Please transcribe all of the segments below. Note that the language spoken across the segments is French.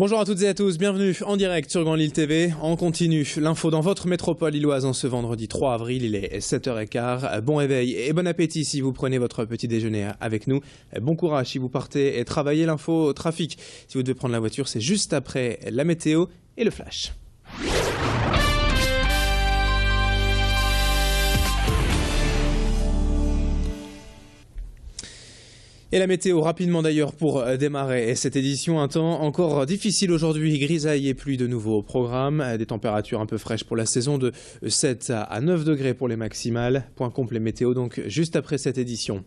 Bonjour à toutes et à tous, bienvenue en direct sur Grand Lille TV. On continue l'info dans votre métropole lilloise en ce vendredi 3 avril, il est 7h15. Bon réveil et bon appétit si vous prenez votre petit déjeuner avec nous. Bon courage si vous partez et travaillez l'info trafic. Si vous devez prendre la voiture, c'est juste après la météo et le flash. Et la météo rapidement d'ailleurs pour démarrer cette édition. Un temps encore difficile aujourd'hui, grisaille et pluie de nouveau au programme. Des températures un peu fraîches pour la saison de 7 à 9 degrés pour les maximales. Point complet météo donc juste après cette édition.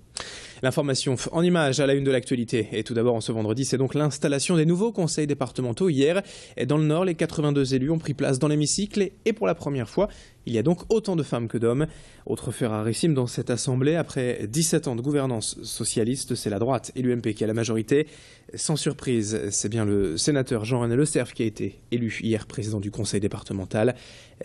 L'information en images à la une de l'actualité. Et tout d'abord en ce vendredi, c'est donc l'installation des nouveaux conseils départementaux hier. Et dans le Nord, les 82 élus ont pris place dans l'hémicycle et pour la première fois, il y a donc autant de femmes que d'hommes. Autre fait rarissime dans cette assemblée, après 17 ans de gouvernance socialiste, c'est la droite et l'UMP qui a la majorité. Sans surprise, c'est bien le sénateur Jean-René Le Cerf qui a été élu hier président du conseil départemental.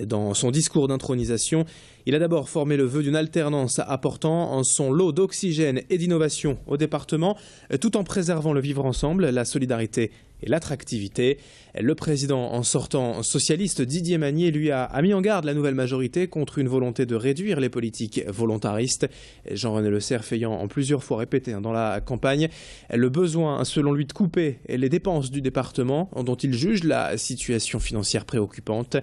Dans son discours d'intronisation, il a d'abord formé le vœu d'une alternance apportant son lot d'oxygène et d'innovation au département, tout en préservant le vivre ensemble, la solidarité et l'attractivité. Le président en sortant socialiste, Didier Magnier, lui a mis en garde la nouvelle majorité contre une volonté de réduire les politiques volontaristes. Jean-René Le Cerf ayant en plusieurs fois répété dans la campagne le besoin, selon lui, de couper les dépenses du département dont il juge la situation financière préoccupante.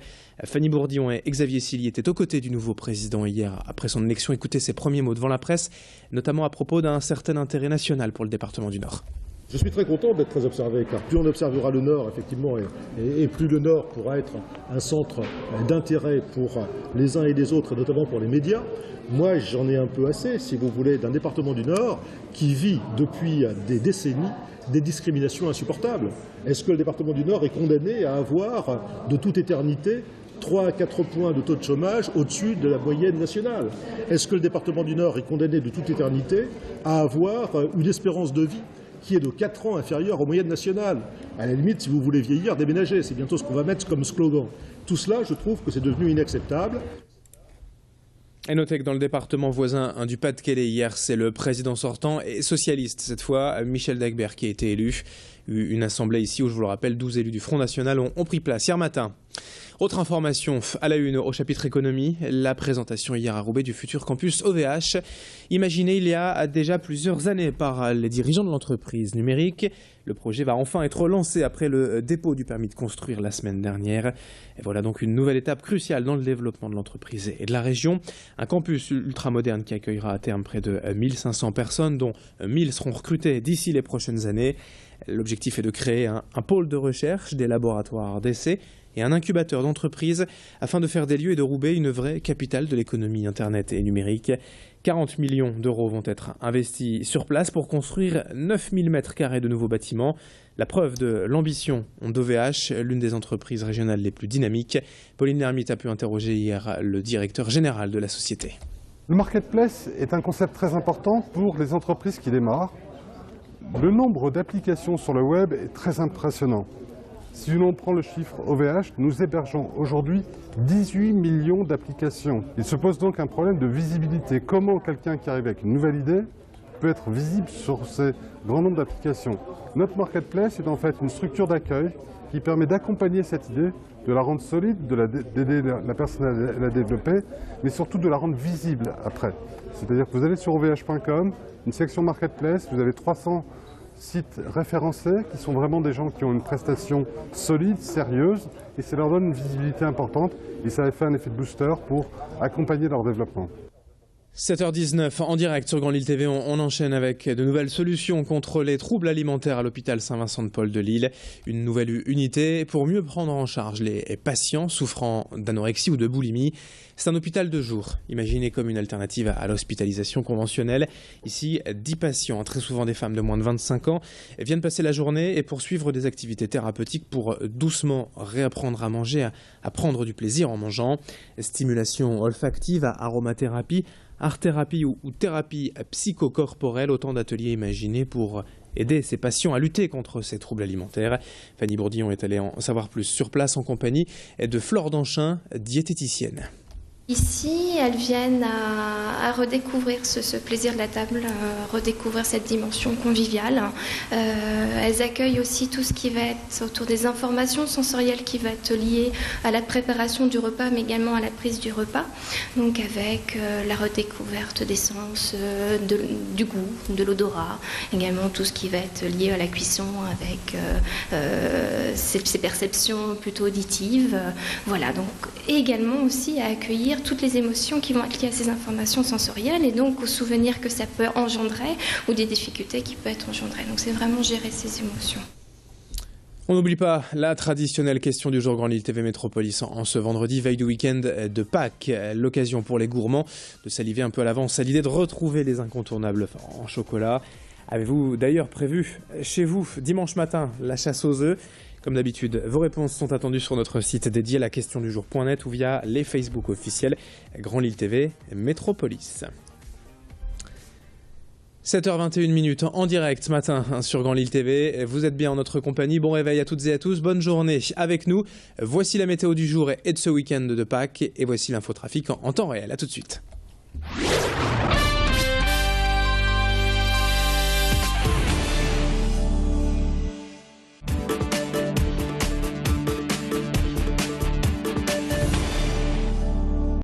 Fanny Bourdillon et Xavier Silly étaient aux côtés du nouveau président hier après son élection. Écoutez ses premiers mots devant la presse, notamment à propos d'un certain intérêt national pour le département du Nord. Je suis très content d'être très observé, car plus on observera le Nord, effectivement, et plus le Nord pourra être un centre d'intérêt pour les uns et les autres, et notamment pour les médias. Moi, j'en ai un peu assez, si vous voulez, d'un département du Nord qui vit depuis des décennies des discriminations insupportables. Est-ce que le département du Nord est condamné à avoir, de toute éternité, 3 à 4 points de taux de chômage au-dessus de la moyenne nationale? Est-ce que le département du Nord est condamné de toute éternité à avoir une espérance de vie qui est de 4 ans inférieure aux moyennes nationales? À la limite, si vous voulez vieillir, déménagez. C'est bientôt ce qu'on va mettre comme slogan. Tout cela, je trouve que c'est devenu inacceptable. Et notez que dans le département voisin du Pas-de-Calais hier, c'est le président sortant et socialiste, cette fois Michel Dagbert, qui a été élu. Une assemblée ici où, je vous le rappelle, 12 élus du Front National ont pris place hier matin. Autre information à la une au chapitre économie, la présentation hier à Roubaix du futur campus OVH. Imaginé il y a déjà plusieurs années par les dirigeants de l'entreprise numérique. Le projet va enfin être lancé après le dépôt du permis de construire la semaine dernière. Et voilà donc une nouvelle étape cruciale dans le développement de l'entreprise et de la région. Un campus ultramoderne qui accueillera à terme près de 1500 personnes, dont 1000 seront recrutées d'ici les prochaines années. L'objectif est de créer un pôle de recherche, des laboratoires d'essais et un incubateur d'entreprises afin de faire des lieux et de Roubaix une vraie capitale de l'économie Internet et numérique. 40 millions d'euros vont être investis sur place pour construire 9000 m² de nouveaux bâtiments. La preuve de l'ambition d'OVH, l'une des entreprises régionales les plus dynamiques. Pauline Lermite a pu interroger hier le directeur général de la société. Le marketplace est un concept très important pour les entreprises qui démarrent. Le nombre d'applications sur le web est très impressionnant. Si l'on prend le chiffre OVH, nous hébergeons aujourd'hui 18 millions d'applications. Il se pose donc un problème de visibilité. Comment quelqu'un qui arrive avec une nouvelle idée peut être visible sur ces grands nombres d'applications? Notre marketplace est en fait une structure d'accueil qui permet d'accompagner cette idée, de la rendre solide, d'aider la personne à la développer, mais surtout de la rendre visible après. C'est-à-dire que vous allez sur ovh.com, une section marketplace, vous avez 300 sites référencés qui sont vraiment des gens qui ont une prestation solide, sérieuse, et ça leur donne une visibilité importante et ça a fait un effet de booster pour accompagner leur développement. 7h19 en direct sur Grand Lille TV, on enchaîne avec de nouvelles solutions contre les troubles alimentaires à l'hôpital Saint-Vincent-de-Paul de Lille. Une nouvelle unité pour mieux prendre en charge les patients souffrant d'anorexie ou de boulimie. C'est un hôpital de jour, imaginé comme une alternative à l'hospitalisation conventionnelle. Ici, 10 patients, très souvent des femmes de moins de 25 ans, viennent passer la journée et poursuivre des activités thérapeutiques pour doucement réapprendre à manger, à prendre du plaisir en mangeant. Stimulation olfactive, aromathérapie, art-thérapie ou thérapie psychocorporelle, autant d'ateliers imaginés pour aider ces patients à lutter contre ces troubles alimentaires. Fanny Bourdillon est allée en savoir plus sur place en compagnie de Flore Danchin, diététicienne. Ici, elles viennent à redécouvrir ce plaisir de la table, redécouvrir cette dimension conviviale. Elles accueillent aussi tout ce qui va être autour des informations sensorielles qui va être lié à la préparation du repas, mais également à la prise du repas. Donc avec la redécouverte des sens, du goût, de l'odorat, également tout ce qui va être lié à la cuisson avec ces perceptions plutôt auditives. Voilà, donc et également aussi à accueillir toutes les émotions qui vont être liées à ces informations sensorielles et donc aux souvenirs que ça peut engendrer ou des difficultés qui peuvent être engendrées. Donc c'est vraiment gérer ces émotions. On n'oublie pas la traditionnelle question du jour Grand Lille TV Métropolis en ce vendredi, veille du week-end de Pâques. L'occasion pour les gourmands de saliver un peu à l'avance à l'idée de retrouver les incontournables en chocolat. Avez-vous d'ailleurs prévu chez vous dimanche matin la chasse aux œufs ? Comme d'habitude, vos réponses sont attendues sur notre site dédié à la question du jour.net ou via les Facebook officiels Grand Lille TV Métropolis. 7h21 en direct ce matin sur Grand Lille TV. Vous êtes bien en notre compagnie. Bon réveil à toutes et à tous. Bonne journée avec nous. Voici la météo du jour et de ce week-end de Pâques. Et voici l'infotrafic en temps réel. À tout de suite.